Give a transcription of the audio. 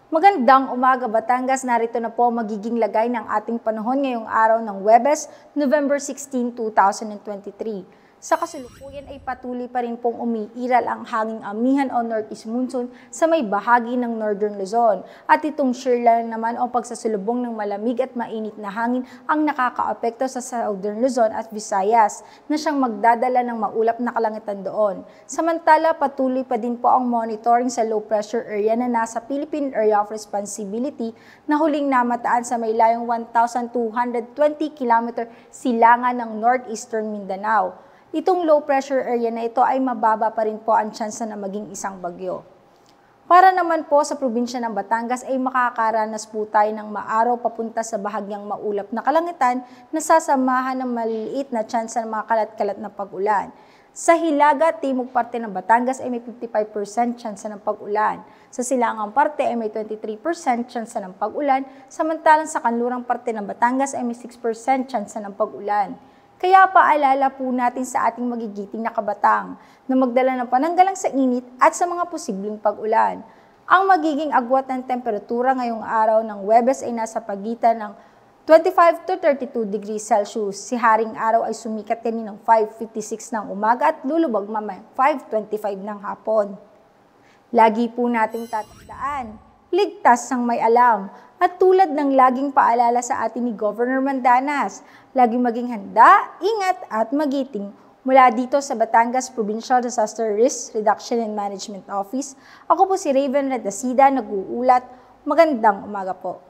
Magandang umaga Batangas, narito na po magiging lagay ng ating panahon ngayong araw ng Huwebes, November 16, 2023. Sa kasalukuyan ay patuloy pa rin pong umiiral ang hanging amihan o northeast monsoon sa may bahagi ng Northern Luzon. At itong shear naman o pagsasulubong ng malamig at mainit na hangin ang nakakaapekto sa Southern Luzon at Visayas na siyang magdadala ng maulap na kalangitan doon. Samantala, patuloy pa din po ang monitoring sa low pressure area na nasa Philippine Area of Responsibility na huling namataan sa may layong 1,220 km silangan ng northeastern Mindanao. Itong low pressure area na ito ay mababa pa rin po ang tsansa na maging isang bagyo. Para naman po sa probinsya ng Batangas ay makakaranas po tayo ng maaraw papunta sa bahagyang maulap na kalangitan na sasamahan ng maliliit na tsansa ng mga kalat-kalat na pag-ulan. Sa Hilaga, timog parte ng Batangas ay may 55% tsansa ng pag-ulan. Sa silangang parte ay may 23% tsansa ng pag-ulan, samantalang sa kanlurang parte ng Batangas ay may 6% tsansa ng pag-ulan. Kaya paalala po natin sa ating magigiting na kabatang na magdala ng pananggalang sa init at sa mga posibleng pag-ulan. Ang magiging agwat ng temperatura ngayong araw ng Huwebes ay nasa pagitan ng 25 to 32 degrees Celsius. Si Haring Araw ay sumikat kaninang 5:56 ng umaga at lulubog mamayang 5:25 ng hapon. Lagi po nating tatandaan, ligtas ang may alam. At tulad ng laging paalala sa atin ni Governor Mandanas, laging maging handa, ingat at magiting. Mula dito sa Batangas Provincial Disaster Risk Reduction and Management Office, ako po si Raven Redacida, nag-uulat. Magandang umaga po.